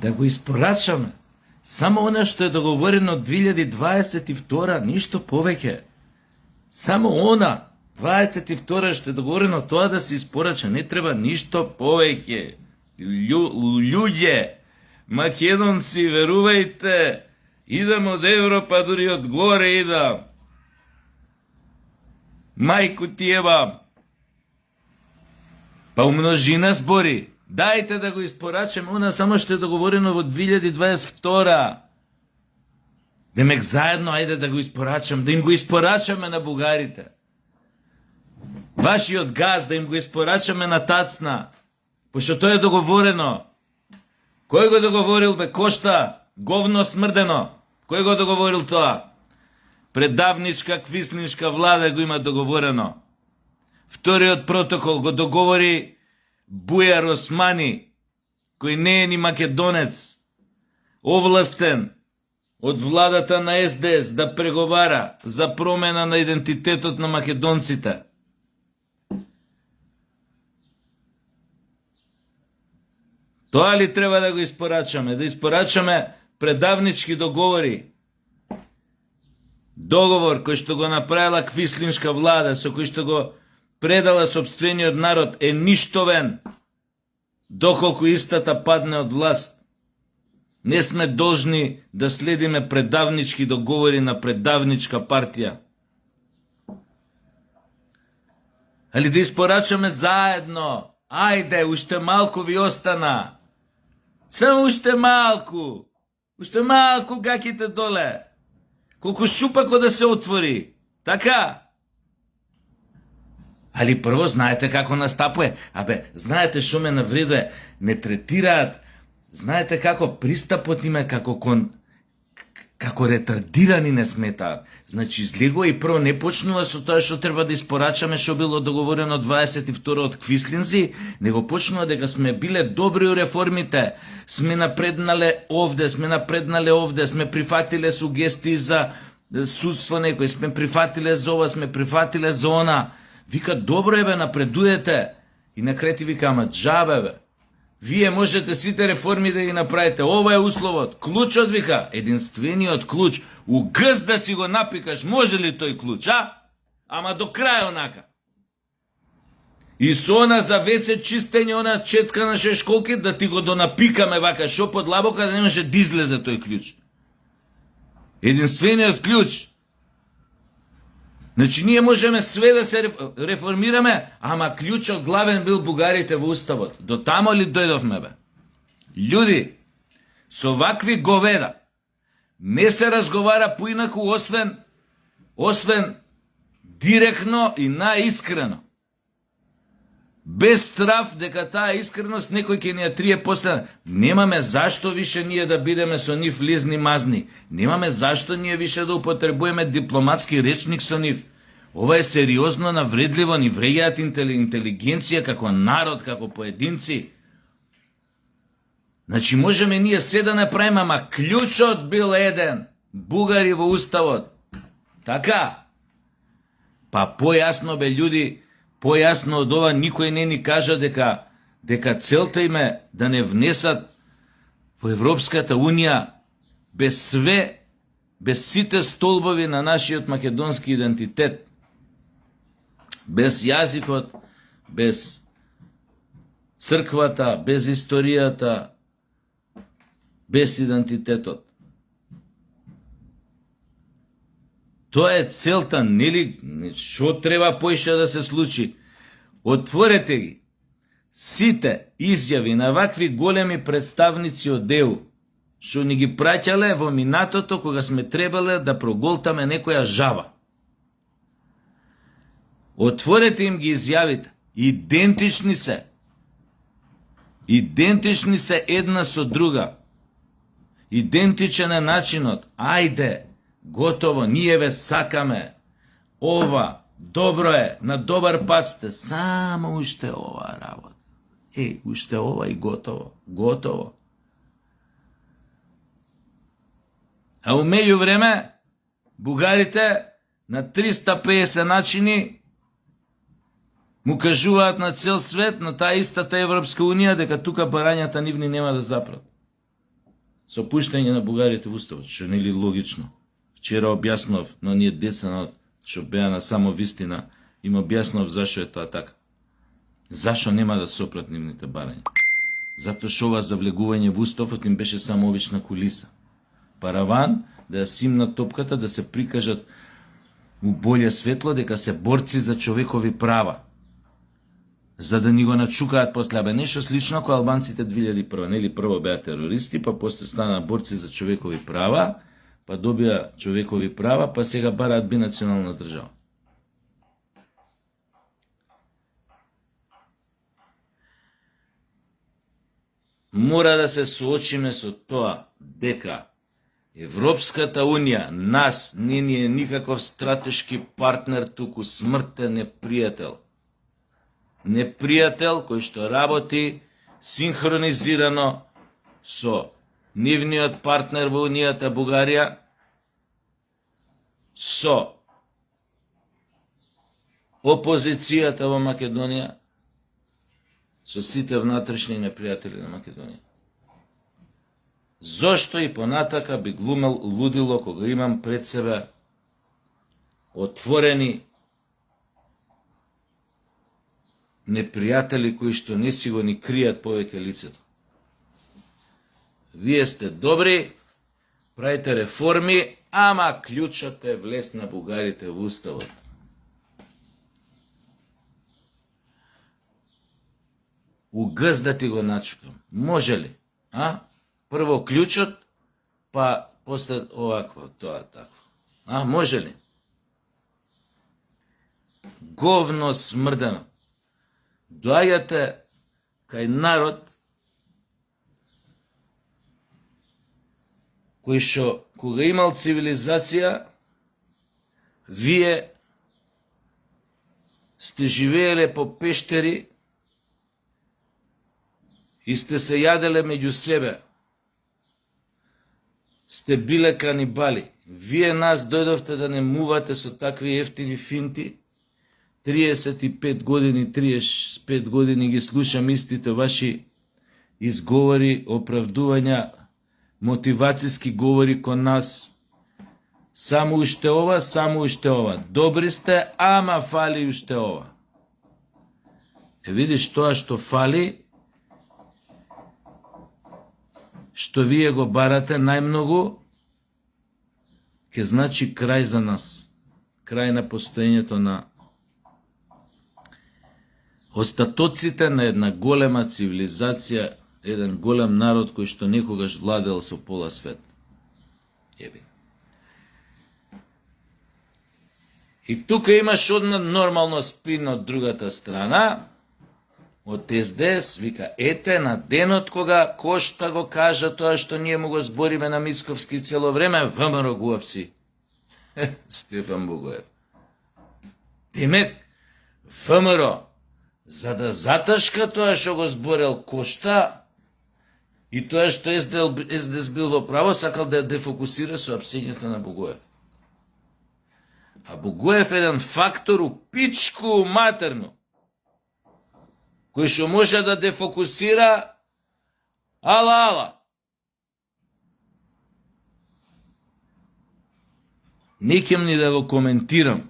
да го испорачаме само она што е договорено 2022, ништо повеќе. Само она 22 што е договорено, тоа да се испорача, не треба ништо повеќе. Луѓе, македонци, верувајте, идам од Европа, дури од горе идам. Мајку ти ебам. Па умножина збори. Дајте да го испорачаме она само што е договорено во 2022. Демек заедно ајде да го испорачаме, да им го испорачаме на бугарите. Вашиот газ да им го испорачаме на Тацна, пошто тоа е договорено. Кој го договорил бе Кошта? Говно смрдено. Кој го договорил тоа? Предавничка квислиншка влада го има договорено. Вториот протокол го договори Бујар Османи, кој не е ни македонец, овластен од владата на СДС да преговара за промена на идентитетот на македонците. Тоа ли треба да го испорачаме? Да испорачаме предавнички договори. Договор кој што го направила квислиншка влада, со кој што го предала сопствениот народ, е ништовен доколку истата падне од власт. Не сме должни да следиме предавнички договори на предавничка партија. Али да испорачаме заедно. Ајде, уште малку ви остана. Само уште малку. Уште малку гаките доле. Колку шупако да се отвори. Така? Али прво знаете како настапува. Знаете што ме навредува? Не третираат. Знаете како пристапот им е како ретардирани не сметаат. Значи излегува и прво не почнува со тоа што треба да испорачаме што било договорено 22 од Квислинзи, него почнува дека сме биле добри у реформите, сме напреднале овде, сме прифатиле сугестии за судство некој, сме прифатиле за ова, сме прифатиле за она. Вика, добро е бе, напредуете. И на крај ти вика, ама джабе бе. Вие можете сите реформи да ги направите. Ова е условот. Клучот вика, единствениот клуч. У гъс да си го напикаш, може ли тој клуч, а? Ама до крај онака. И со она за веце чистење, она четка на шешколки, да ти го донапикаме вака шо под лабока, да не може да излезе тој клуч. Единствениот клуч. Значи, ние можеме све да се реформираме, ама клучот главен бил бугарите во уставот. До тамо ли дојдовме, бе? Луѓи, со вакви говеда не се разговара поинаку освен директно и наискрено. Без страв дека таа искреност некој ќе ни ја трие после. Немаме зашто више ние да бидеме со нив лизни мазни. Немаме зашто ние више да употребуваме дипломатски речник со нив. Ова е сериозно навредливо, ни вреѓаат интелигенција како народ, како поединци. Значи можеме ние се да направиме, ама клучот бил еден. Бугари во уставот. Така? Па појасно бе луѓи, појасно од ова никој не ни кажа дека целта им е да не внесат во Европската Унија без сите столбови на нашиот македонски идентитет. Без јазикот, без црквата, без историјата, без идентитетот. Тоа е целта, нели? Што треба поише да се случи? Отворете ги сите изјави на вакви големи представници од ЕУ, што ни ги праќале во минатото кога сме требале да проголтаме некоја жаба. Отворете им ги изјавите. Идентични се. Идентични се една со друга. Идентичен е начинот. Ајде, готово, ние ве сакаме. Ова, добро е, на добар пат сте. Само уште ова работа. Уште ова и готово. Готово. А умеѓу време, бугарите на 350 начини му кажуваат на цел свет, на таа истата Европска Унија, дека тука барањата нивни нема да запрат. со пуштање на бугарите во уставот, што нели логично. Вчера објаснав на ние деца што беа на само вистина, им објаснав зашо е тоа така. Зашо нема да сопрат нивните барања? Затоа што ова завлегување во уставот им беше само обична кулиса. Параван да ја симнат топката, да се прикажат у боле светло дека се борци за човекови права. За да ни го начукаат после, нешто слично кој албанците 2001, нели прво беа терористи, па после станаа борци за човекови права, па добија човекови права, па сега бараат бинационална држава. Мора да се соочиме со тоа дека Европската Унија, нас, не ни е никаков стратешки партнер, туку смртен непријател. Непријател кој што работи синхронизирано со нивниот партнер во Унијата Бугарија, со опозицијата во Македонија, со сите внатрешни непријатели на Македонија. Зошто и понатака би глумел лудило кога имам пред себе отворени непријатели кои што не си го ни кријат повеќе лицето. Вие сте добри, правите реформи, ама клучот е влез на бугарите во уставот. Угъз да ти го начукам. Може ли? Прво клучот, па после овакво, тоа такво. Може ли? Говно смрдено. Доаѓате кај народ кој што кога имал цивилизација, вие сте живееле по пештери и сте се јаделе меѓу себе. Сте биле канибали. Вие нас дојдовте да не мувате со такви ефтини финти. 35 години, 35 години ги слушам истите ваши изговори, оправдувања, мотивацијски говори кон нас. Само уште ова, само уште ова. Добри сте, ама фали уште ова. Видиш тоа што фали, што вие го барате најмногу, ќе значи крај за нас. Крај на постоењето на остатоците на една голема цивилизација, еден голем народ кој што некогаш владел со пола свет. Еби. И тука имаш одна нормално спин од другата страна, од СДС, вика, ете, на денот кога Кошта го кажа тоа што ние му го збориме на Мицковски цело време, ВМРО го апси. Стефан Богоев. Демек, ВМРО, за да заташка тоа што го зборел Кошта и тоа што СДС бил во право, сакал да дефокусира со апсењето на Богоев. А Богоев е еден фактор у пичку матерно, кој што може да дефокусира ала. Не кем ни да го коментирам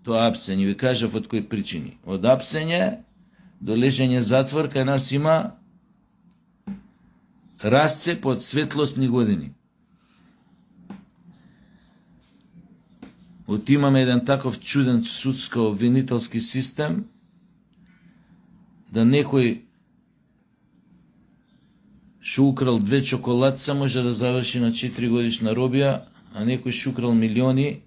тоа апсење, ви кажав од кои причини. Од апсење до лежење затвор кај нас има расцеп од светлосни години. Имаме еден таков чуден судско-обвинителски систем, да некој шо украл 2 чоколадца може да заврши на 4 годишна робија, а некој шо украл милиони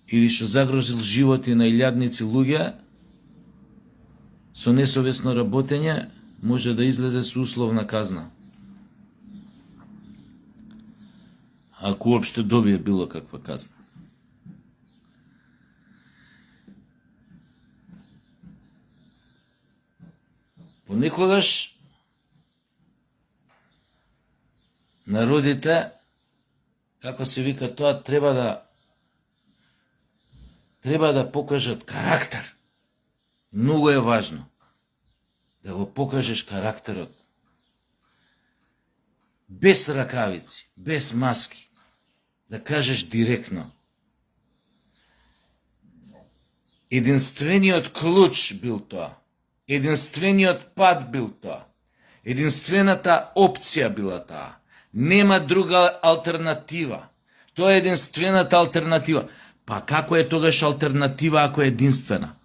или што загрозил животи на илјадници луѓе со несовесно работење, може да излезе со условна казна. Ако уопште добие било каква казна. Понекогаш народите, како се вика тоа, треба да покажат карактер. Многу е важно да го покажеш карактерот. без ракавици, без маски, да кажеш директно. Единствениот клуч бил тоа. Единствениот пат бил тоа. Единствената опција била таа. Нема друга алтернатива. Тоа е единствената алтернатива. Па како е тогаш алтернатива ако е единствена?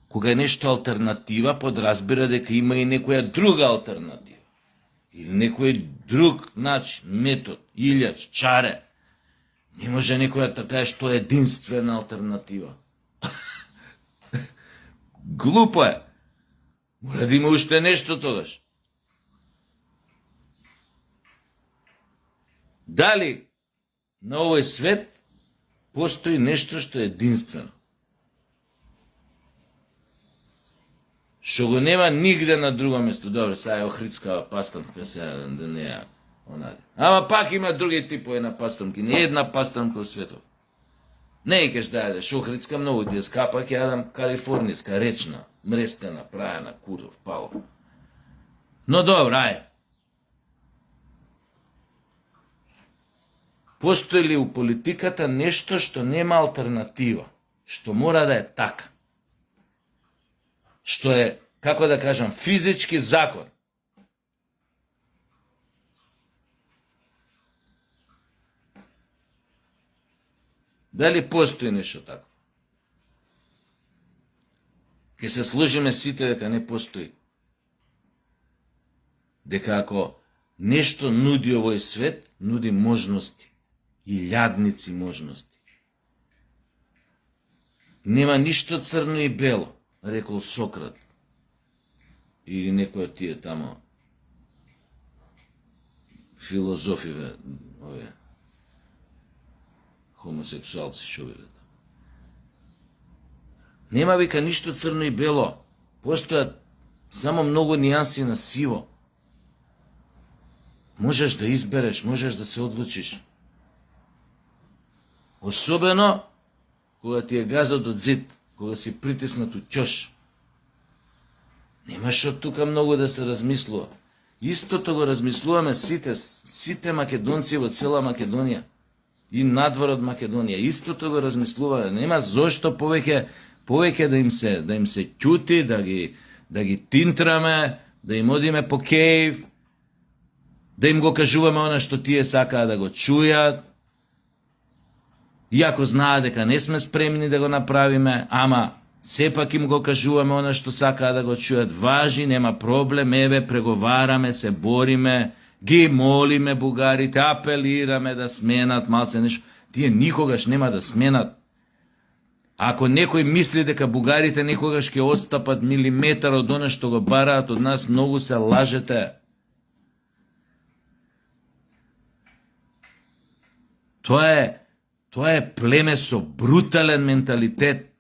Кога е нешто алтернатива, подразбира дека има и некоја друга алтернатива. Или некој друг начин, метод, илјач, чаре. Не може некоја да каже што е единствена алтернатива. Глупо е. Мора да има уште нешто тогаш. Дали на овој свет постои нешто што е единствено? Што го нема нигде на друго место. Добре, сега е охридскава пастрамка, сега да не е онаде. Ама пак има други типови на пастрамки. Не една пастрамка во светов. Не икаш да јадеш охридска, многу ти е скапа, ќе јадам калифорнијска, речна, мрестена, прајана, куров, пало. Но добро, ај. Постои ли у политиката нешто што нема алтернатива? Што мора да е така? Што е, како да кажам, физички закон? Дали постои нешто такво? Ке се служиме сите дека не постои. Дека ако нешто нуди овој свет, нуди можности. И илјадници можности. Нема ништо црно и бело, рекол Сократ. Или некој од тие тамо филозофиве, овие хомосексуалци шо биле тамо. Нема вика ништо црно и бело. Постојат само многу нијанси на сиво. Можеш да избереш, можеш да се одлучиш. Особено кога ти е газот од зид, кога си притиснат у ќош. Немаш од тука многу да се размислува. Истото го размислуваме сите македонци во цела Македонија и надвор од Македонија. Истото го размислуваме. Нема зошто повеќе да им се ќути, да ги тинтраме, да им одиме по кејв, да им го кажуваме она што тие сакаат да го чујат. Иако знаат дека не сме спремни да го направиме, ама сепак им го кажуваме она што сакаат да го чујат. Важи, нема проблем, еве, преговараме, се бориме, ги молиме бугарите, апелираме да сменат малце нешто. Тие никогаш нема да сменат. Ако некој мисли дека бугарите некогаш ќе отстапат милиметар од она што го бараат од нас, многу се лажете. Тоа е племе со брутален менталитет.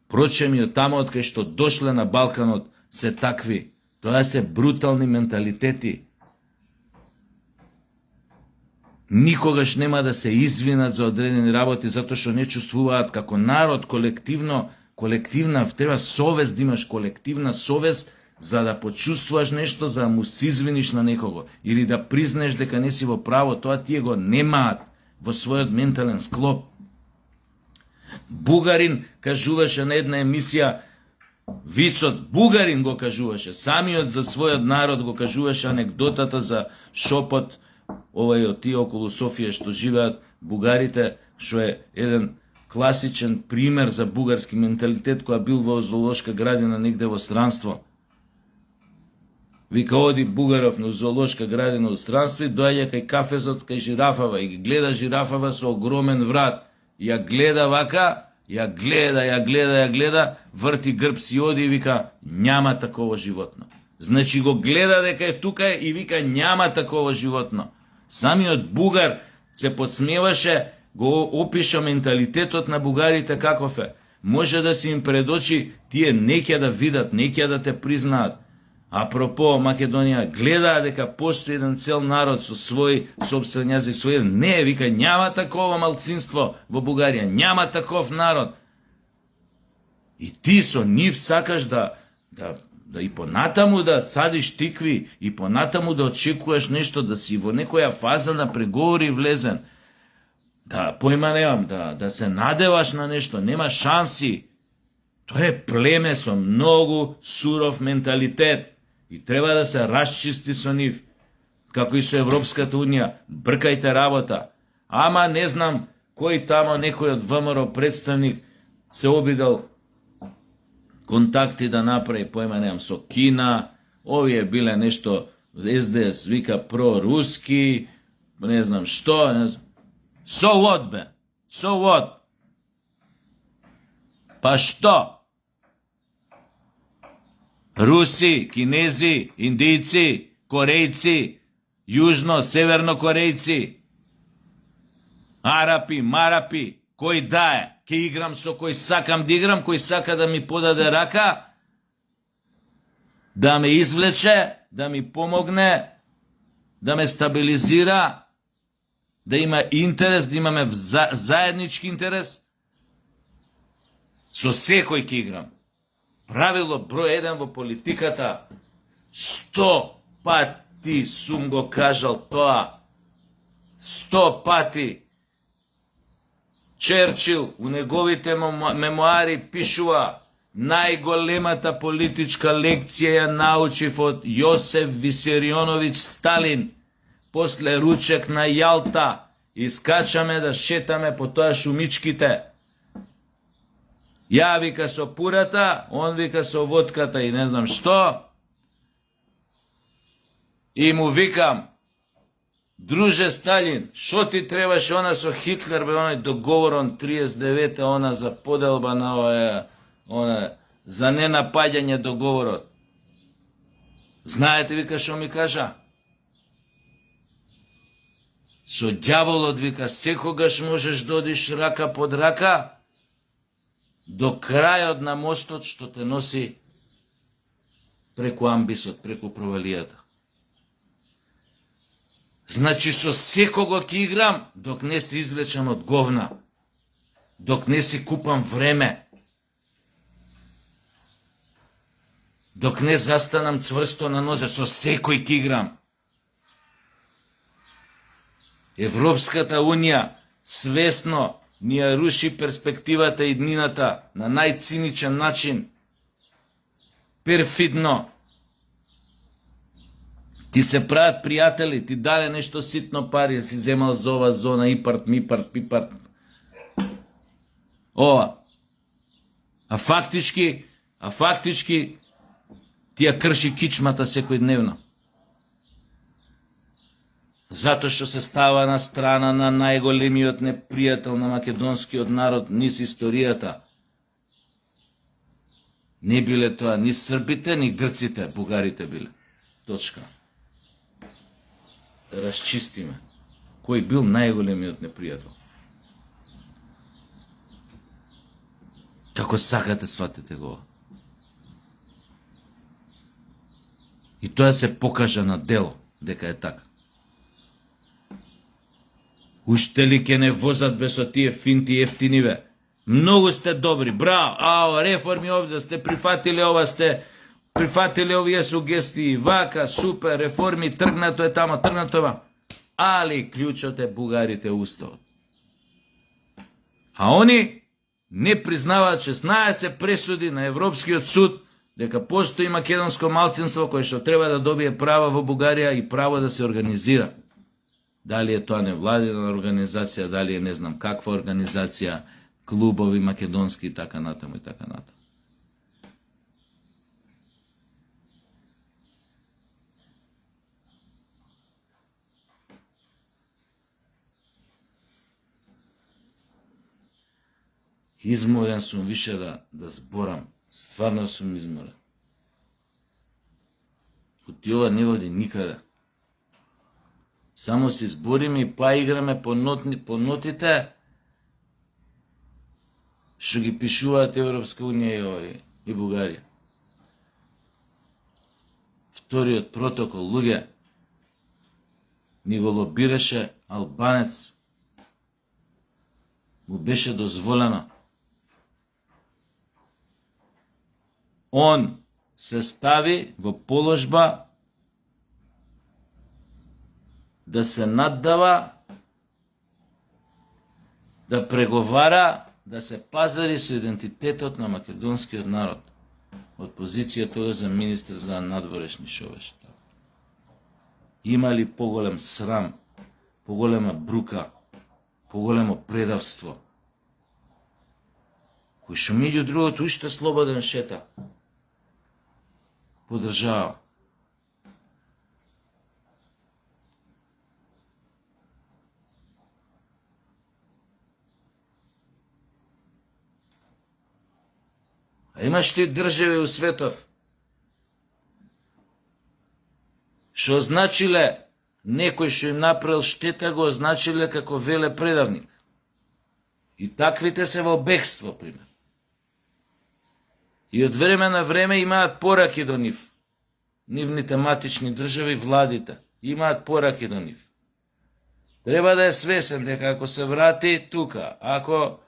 Прочем и од тамо од кај што дошле на Балканот се такви. Тоа се брутални менталитети. Никогаш нема да се извинат за одредени работи затоа што не чувствуваат како народ колективна, треба совест да имаш, колективна совест за да почувствуваш нешто, за да му се извиниш на некого или да признаеш дека не си во право. Тоа тие го немаат во својот ментален склоп. Бугарин кажуваше на една емисија, вицот бугарин го кажуваше, самиот за својот народ го кажуваше анекдотата за шопот, овај од тие околу Софија што живеат бугарите, што е еден класичен пример за бугарски менталитет која бил во зоолошка градина негде во странство. Вика, оди бугаров на зоолошка градина во странство и доаѓа кај кафезот кај жирафава и гледа жирафава со огромен врат. Ја гледа вака, ја гледа, врти грб си оди и вика, няма такова животно. Значи го гледа дека е тука и вика, няма такова животно. Самиот бугар се подсмеваше, го опиша менталитетот на бугарите каков е. Може да си им предочи, тие неќе да видат, неќе да те признаат. Апропо, Македонија гледа дека постои еден цел народ со свој собствен јазик, не, вика, няма такова малцинство во Бугарија, няма таков народ. И ти со нив сакаш да да и понатаму да садиш тикви, и понатаму да очекуваш нешто, да си во некоја фаза на преговори влезен, да појма немам, да се надеваш на нешто, нема шанси. Тоа е племе со многу суров менталитет и треба да се расчисти со нив, како и со Европската Унија. Бркајте работа. Ама не знам кој тамо некој од ВМРО представник се обидел контакти да направи, појма немам, со Кина, овие биле нешто, СДС вика проруски, не знам што, не знам. So what, бе? So what? Па што? Руси, кинези, индијци, корејци, јужно, северно корејци, арапи, марапи, кој дае? Ке играм со кој сакам да играм, кој сака да ми подаде рака, да ме извлече, да ми помогне, да ме стабилизира, да има интерес, да имаме заеднички интерес. Со секој ке играм. Правило број 1 во политиката. 100 пати сум го кажал тоа. 100 пати. Черчил у неговите мемуари пишува: најголемата политичка лекција ја научив од Јосеф Висарионовиќ Сталин. После ручек на Јалта искачаме да шетаме по тоа шумичките. Ја вика со пурата, он вика со водката и не знам што. И му викам: друже Сталин, шо ти требаше она со Хитлер, бе, оној договорон 39-та, она за поделба на она за ненапаѓање договорот. Знаете, вика, шо ми кажа? Со ѓаволот, вика, секогаш можеш да одиш рака под рака до крајот на мостот што те носи преку амбисот, преку провалијата. Значи, со секого ќе играм док не се извлечам од говна, док не си купам време, док не застанам цврсто на нозе, со секој ќе играм. Европската Унија свесно ни ја руши перспективата и днината на најциничен начин, перфидно. Ти се прават пријатели, ти даде нешто ситно пари, си земал за ова зона, ипарт, мипарт, пипарт. Ова. А фактички ти ја крши кичмата секојдневно. Затоа што се става на страна на најголемиот непријател на македонскиот народ низ историјата. Не биле тоа ни србите, ни грците, бугарите биле. Точка. Да расчистиме кој бил најголемиот непријател. Како сакате сватите го. И тоа се покажа на дело дека е така. Уште ли ке не возат бе со тие финти ефтини бе? Многу сте добри, браво, реформи овде, сте прифатили ова, сте прифатили овие сугестии, вака, супер, реформи, тргнато е тамо, тргнато ова. Али клучот е бугарите уставот. А они не признаваат 16 пресуди на Европскиот суд дека постои македонско малцинство кое што треба да добие права во Бугарија и право да се организира. Дали е тоа невладина организација, дали е не знам каква организација, клубови македонски и така натаму и така натаму. Изморен сум више да зборам. Стварно сум изморен. Од ова не води никаде. Само си збориме и па играме по нотите што ги пишуваат Европска Унија и Бугарија. Вториот протокол, луѓе, ни го лобираше албанец. Му беше дозволено. Он се стави во положба да се наддава, да преговара, да се пазари со идентитетот на македонскиот народ од позиција тога за министр за надворешни шовеш. Има ли поголем срам, поголема брука, поголемо предавство, кој што меѓу другото уште слободен шета по држава? А имаш ли држави у светов што означиле некој што им направил штета, го означиле како веле предавник. И таквите се во бегство, пример. И од време на време имаат пораки до нив. Нивните матични држави, владите, имаат пораки до нив. Треба да е свесен дека ако се врати тука, ако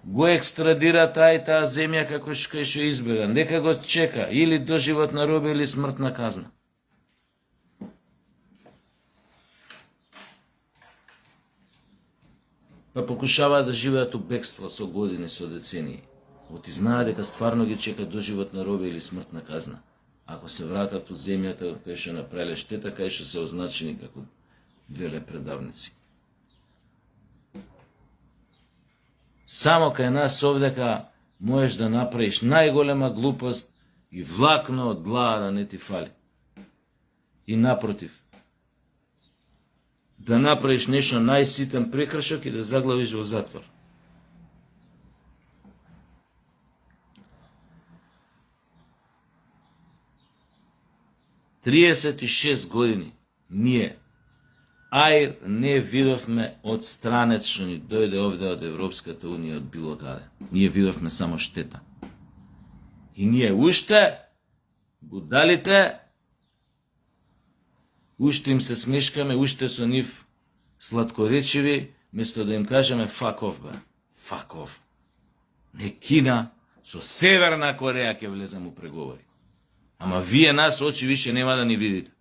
го екстрадира таа земја како што избега, нека го чека или доживотна робија или смртна казна. Па покушаваат да живеат у бегство со години, со децении. Оти знаат дека стварно ги чека доживотна робија или смртна казна. Ако се вратат у земјата кај што направиле штета, кај што се означени како веле предавници. Само кај нас овдека можеш да направиш најголема глупост и влакно од глава да не ти фали. И напротив, да направиш нешто најситен прекршок и да заглавиш во затвор. „36 години ние аир не видовме од странец што ни дојде овде од Европската Унија, од било каде. Ние видовме само штета. И ние уште, будалите, уште им се смешкаме, уште со нив сладкоречиви, место да им кажеме fuck off, бе. Fuck off. Не Кина, со Северна Кореја ќе влезем у преговори. Ама вие нас очи више нема да ни видите.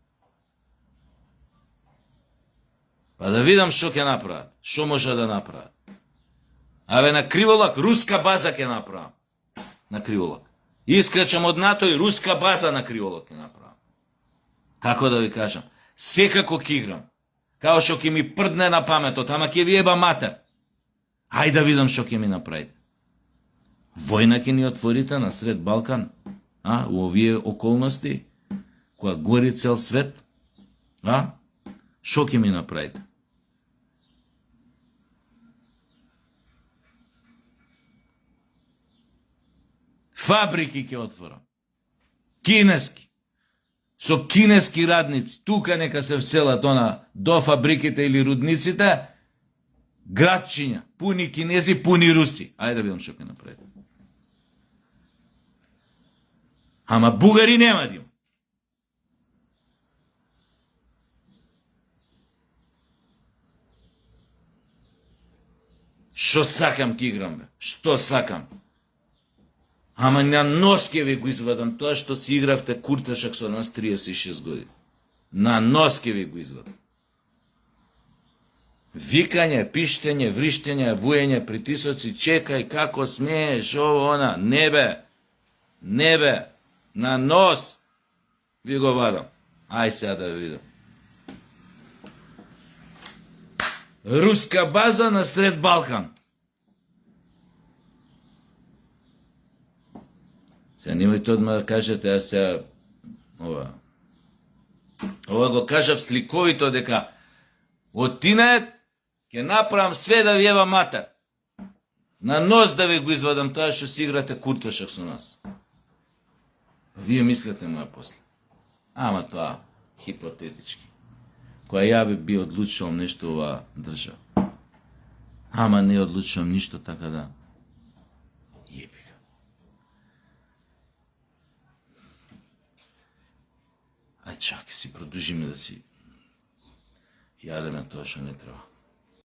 Па да видам што ќе направат, што може да направат. Абе на Криволак руска база ќе направам. На Криволак. Искрачам од НАТО и руска база на Криволак ќе направам. Како да ви кажам? Секако ќе играм. Као што ќе ми прдне на паметот, ама ќе ви еба матер. Ајде да видам што ќе ми направите. Војна ќе ни отворите на сред Балкан? У овие околности? Која гори цел свет? Што ќе ми направите? Фабрики ќе отворам. Кинески. Со кинески радници. Тука нека се вселат до фабриките или рудниците. Градчиња. Пуни кинези, пуни руси. Ајде да видам што ќе направите. Ама бугари нема да има. Што сакам ки играм, бе? Што сакам? Ама на нос ке ви го извадам тоа што си игравте куртешак со нас 36 години. На нос ке ви го извадам. Викање, пиштење, вриштење, вуење, притисоци, чекај, како смееш, ово, она. Не бе. Не бе. На нос ви го вадам. Ај сега да ви видам. Руска база на сред Балкан. Сега немојте одма да кажете, а сега ова го кажав сликовито дека од тинет ќе направам све да ви ева матер. На нос да ви го извадам тоа што си играте куртошак со нас. Вие мислите моја после. Ама тоа хипотетички. Која ја би одлучувам нешто ова држава. Ама не одлучувам ништо, така да јеби га. Ај чак, си продужиме да си јадеме тоа што не треба.